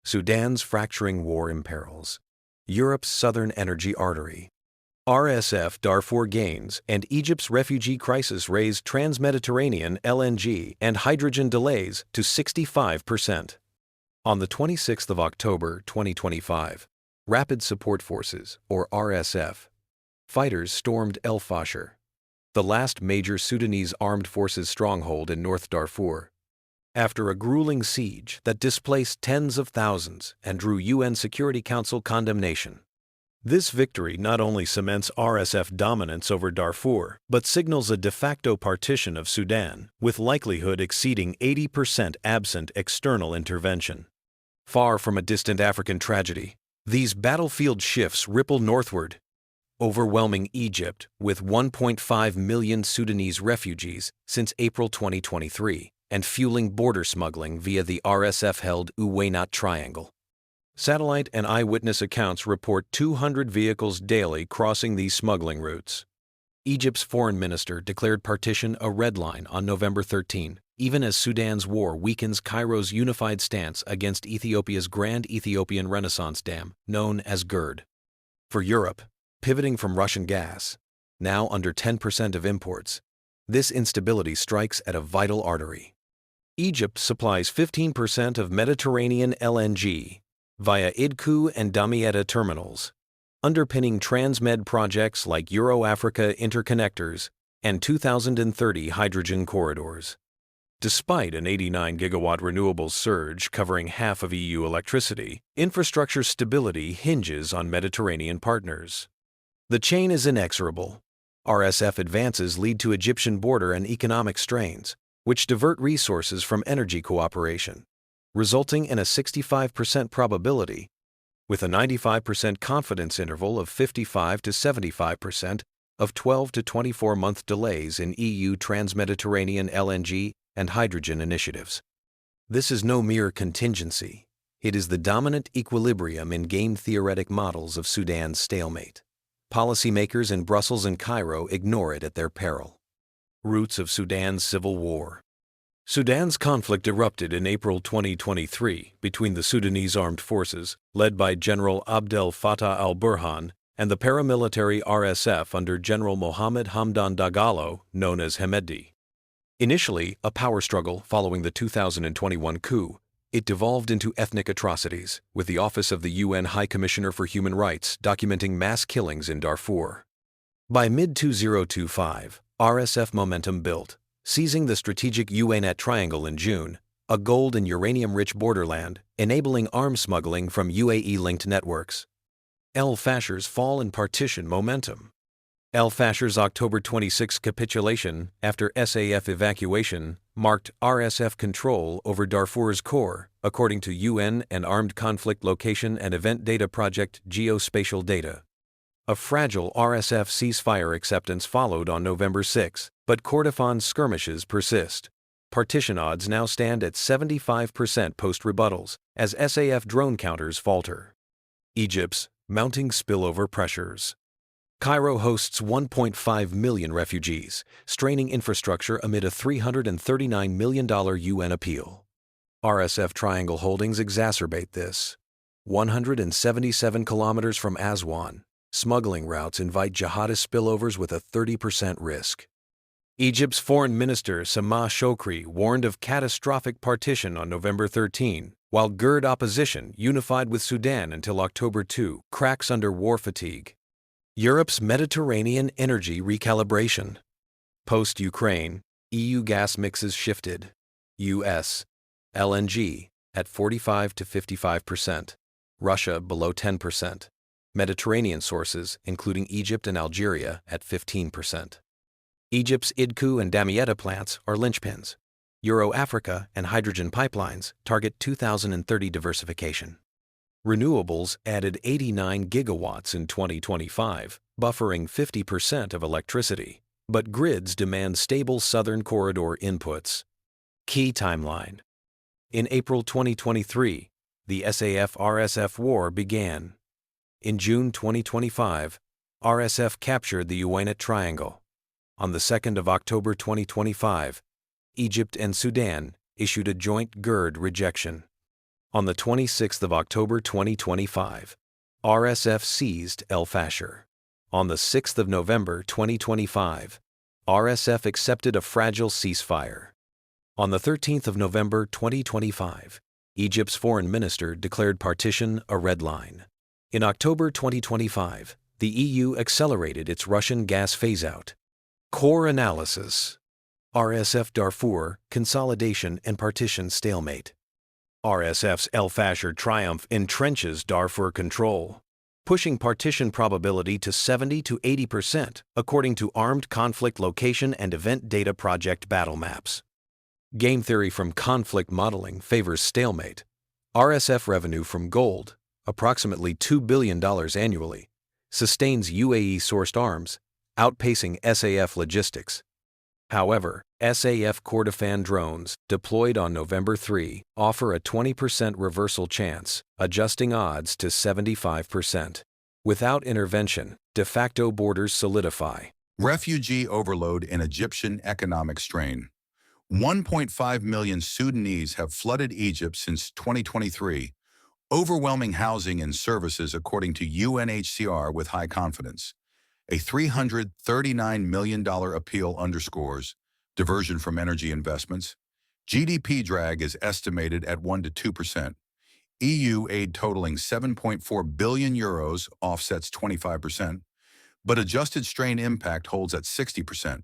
Sudan's fracturing war imperils Europe's southern energy artery. RSF Darfur gains and Egypt's refugee crisis raised trans-Mediterranean LNG and hydrogen delays to 65%. On the 26th of October 2025, Rapid Support Forces, or RSF, fighters stormed El Fasher, the last major Sudanese armed forces stronghold in North Darfur, after a grueling siege that displaced tens of thousands and drew UN Security Council condemnation. This victory not only cements RSF dominance over Darfur, but signals a de facto partition of Sudan, with likelihood exceeding 80% absent external intervention. Far from a distant African tragedy, these battlefield shifts ripple northward, overwhelming Egypt with 1.5 million Sudanese refugees since April 2023, and fueling border smuggling via the RSF-held Uwaynat Triangle. Satellite and eyewitness accounts report 200 vehicles daily crossing these smuggling routes. Egypt's foreign minister declared partition a red line on November 13, even as Sudan's war weakens Cairo's unified stance against Ethiopia's Grand Ethiopian Renaissance Dam, known as GERD. For Europe, pivoting from Russian gas, now under 10% of imports, this instability strikes at a vital artery. Egypt supplies 15% of Mediterranean LNG via Idku and Damietta terminals, underpinning Transmed projects like Euro-Africa interconnectors and 2030 hydrogen corridors. Despite an 89-gigawatt renewables surge covering half of EU electricity, infrastructure stability hinges on Mediterranean partners. The chain is inexorable. RSF advances lead to Egyptian border and economic strains, which divert resources from energy cooperation, resulting in a 65% probability, with a 95% confidence interval of 55 to 75% of 12 to 24-month delays in EU trans-Mediterranean LNG and hydrogen initiatives. This is no mere contingency. It is the dominant equilibrium in game-theoretic models of Sudan's stalemate. Policymakers in Brussels and Cairo ignore it at their peril. Roots of Sudan's civil war. Sudan's conflict erupted in April 2023 between the Sudanese armed forces, led by General Abdel Fattah al-Burhan, and the paramilitary RSF under General Mohammed Hamdan Dagalo, known as Hemedti. Initially a power struggle following the 2021 coup, it devolved into ethnic atrocities, with the Office of the UN High Commissioner for Human Rights documenting mass killings in Darfur. By mid-2025, RSF momentum built, seizing the strategic Uwaynat Triangle in June, a gold and uranium-rich borderland, enabling arms smuggling from UAE-linked networks. El Fasher's fall and partition momentum. El Fasher's October 26 capitulation after SAF evacuation marked RSF control over Darfur's core, according to UN and Armed Conflict Location and Event Data Project Geospatial Data. A fragile RSF ceasefire acceptance followed on November 6, but Kordofan skirmishes persist. Partition odds now stand at 75% post-rebuttals, as SAF drone counters falter. Egypt's mounting spillover pressures. Cairo hosts 1.5 million refugees, straining infrastructure amid a $339 million UN appeal. RSF Triangle holdings exacerbate this. 177 kilometers from Aswan, smuggling routes invite jihadist spillovers with a 30% risk. Egypt's Foreign Minister Samah Shoukry warned of catastrophic partition on November 13, while GERD opposition, unified with Sudan until October 2, cracks under war fatigue. Europe's Mediterranean energy recalibration. Post-Ukraine, EU gas mixes shifted. US LNG at 45 to 55%. Russia below 10%. Mediterranean sources, including Egypt and Algeria, at 15%. Egypt's Idku and Damietta plants are linchpins. Euro-Africa and hydrogen pipelines target 2030 diversification. Renewables added 89 gigawatts in 2025, buffering 50% of electricity, but grids demand stable Southern Corridor inputs. Key timeline. In April 2023, the SAF-RSF war began. In June 2025, RSF captured the Uwaynat Triangle. On the 2nd of October 2025, Egypt and Sudan issued a joint GERD rejection. On the 26th of October 2025, RSF seized El Fasher. On the 6th of November 2025, RSF accepted a fragile ceasefire. On the 13th of November 2025, Egypt's foreign minister declared partition a red line. In October 2025, the EU accelerated its Russian gas phase-out. Core analysis: RSF Darfur, consolidation and partition stalemate. RSF's El Fasher triumph entrenches Darfur control, pushing partition probability to 70 to 80% according to Armed Conflict Location and Event Data Project battle maps. Game theory from conflict modeling favors stalemate. RSF revenue from gold, approximately $2 billion annually, sustains UAE-sourced arms, outpacing SAF logistics. However, SAF Kordofan drones, deployed on November 3, offer a 20% reversal chance, adjusting odds to 75%. Without intervention, de facto borders solidify. Refugee overload and Egyptian economic strain. 1.5 million Sudanese have flooded Egypt since 2023, overwhelming housing and services according to UNHCR with high confidence. A $339 million appeal underscores diversion from energy investments. GDP drag is estimated at 1 to 2%. EU aid totaling €7.4 billion offsets 25%, but adjusted strain impact holds at 60%.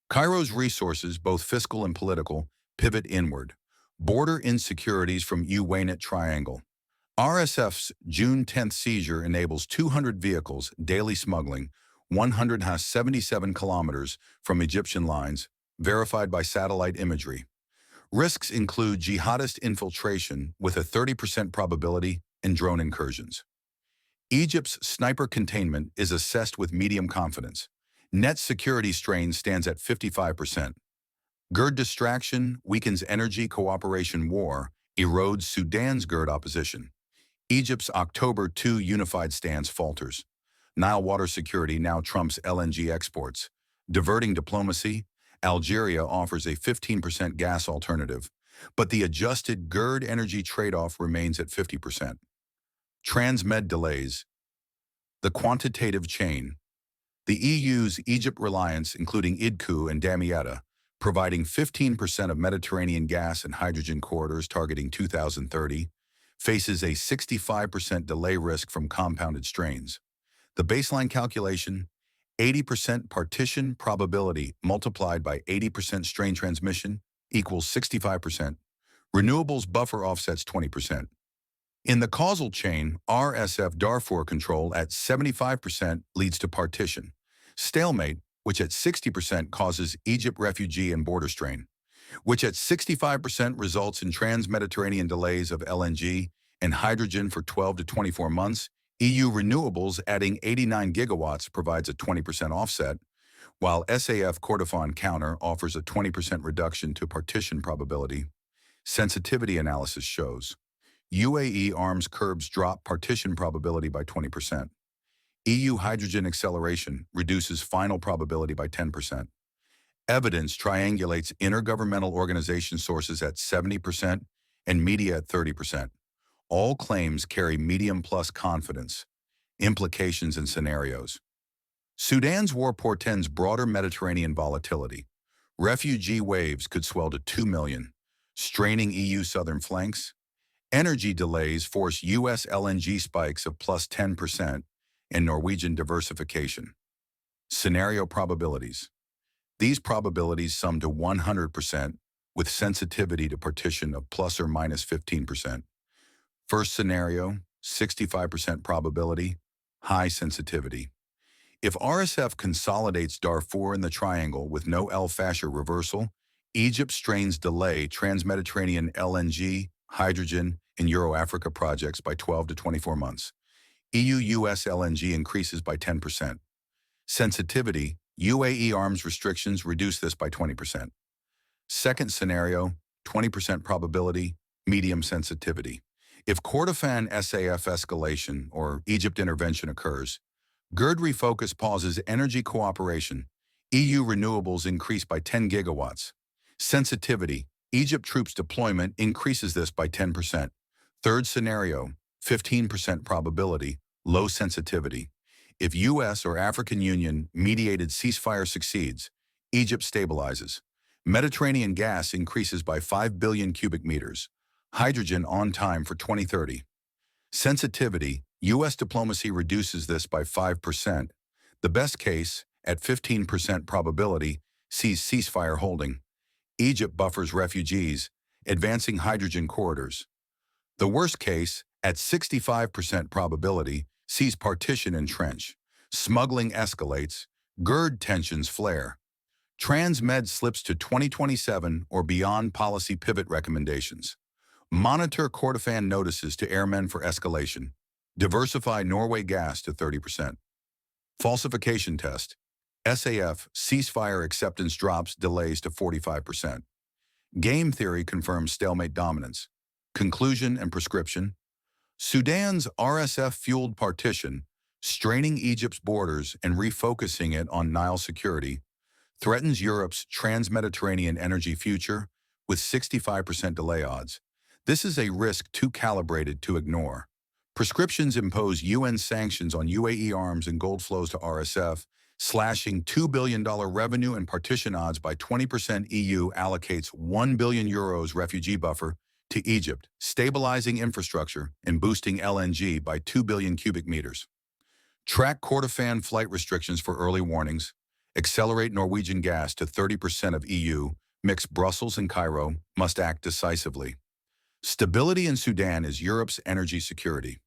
Cairo's resources, both fiscal and political, pivot inward. Border insecurities from Uwaynat Triangle. RSF's June 10th seizure enables 200 vehicles daily smuggling 177 kilometers from Egyptian lines, verified by satellite imagery. Risks include jihadist infiltration with a 30% probability and drone incursions. Egypt's sniper containment is assessed with medium confidence. Net security strain stands at 55%. GERD distraction weakens energy cooperation war, erodes Sudan's GERD opposition. Egypt's October 2 unified stance falters. Nile water security now trumps LNG exports. Diverting diplomacy, Algeria offers a 15% gas alternative, but the adjusted GERD energy trade-off remains at 50%. Transmed delays. The quantitative chain. The EU's Egypt reliance, including IDCU and Damietta, providing 15% of Mediterranean gas and hydrogen corridors targeting 2030, faces a 65% delay risk from compounded strains. The baseline calculation, 80% partition probability multiplied by 80% strain transmission equals 65%. Renewables buffer offsets 20%. In the causal chain, RSF Darfur control at 75% leads to partition. Stalemate, which at 60% causes Egypt refugee and border strain, which at 65% results in trans-Mediterranean delays of LNG and hydrogen for 12 to 24 months. EU renewables adding 89 gigawatts provides a 20% offset, while SAF Kordofan counter offers a 20% reduction to partition probability. Sensitivity analysis shows UAE arms curbs drop partition probability by 20%. EU hydrogen acceleration reduces final probability by 10%. Evidence triangulates intergovernmental organization sources at 70% and media at 30%. All claims carry medium plus confidence. Implications and scenarios. Sudan's war portends broader Mediterranean volatility. Refugee waves could swell to 2 million, straining EU southern flanks. Energy delays force US LNG spikes of plus 10% and Norwegian diversification. Scenario probabilities. These probabilities sum to 100% with sensitivity to partition of plus or minus 15%. First scenario, 65% probability, high sensitivity. If RSF consolidates Darfur in the triangle with no El Fasher reversal, Egypt strains delay trans-Mediterranean LNG, hydrogen, and Euro-Africa projects by 12 to 24 months. EU-US LNG increases by 10%. Sensitivity, UAE arms restrictions reduce this by 20%. Second scenario, 20% probability, medium sensitivity. If Kordofan SAF escalation or Egypt intervention occurs, GERD refocus pauses energy cooperation, EU renewables increase by 10 gigawatts. Sensitivity, Egypt troops deployment increases this by 10%. Third scenario, 15% probability, low sensitivity. If US or African Union mediated ceasefire succeeds, Egypt stabilizes. Mediterranean gas increases by 5 billion cubic meters. Hydrogen on time for 2030. Sensitivity, US diplomacy reduces this by 5%. The best case, at 15% probability, sees ceasefire holding. Egypt buffers refugees, advancing hydrogen corridors. The worst case, at 65% probability, sees partition entrench. Smuggling escalates, GERD tensions flare. Transmed slips to 2027 or beyond policy pivot recommendations. Monitor Kordofan notices to airmen for escalation. Diversify Norway gas to 30%. Falsification test. SAF ceasefire acceptance drops delays to 45%. Game theory confirms stalemate dominance. Conclusion and prescription. Sudan's RSF-fueled partition, straining Egypt's borders and refocusing it on Nile security, threatens Europe's trans-Mediterranean energy future with 65% delay odds. This is a risk too calibrated to ignore. Prescriptions impose UN sanctions on UAE arms and gold flows to RSF, slashing $2 billion revenue and partition odds by 20%. EU allocates €1 billion refugee buffer to Egypt, stabilizing infrastructure and boosting LNG by 2 billion cubic meters. Track Kordofan flight restrictions for early warnings. Accelerate Norwegian gas to 30% of EU. Mix Brussels and Cairo must act decisively. Stability in Sudan is Europe's energy security.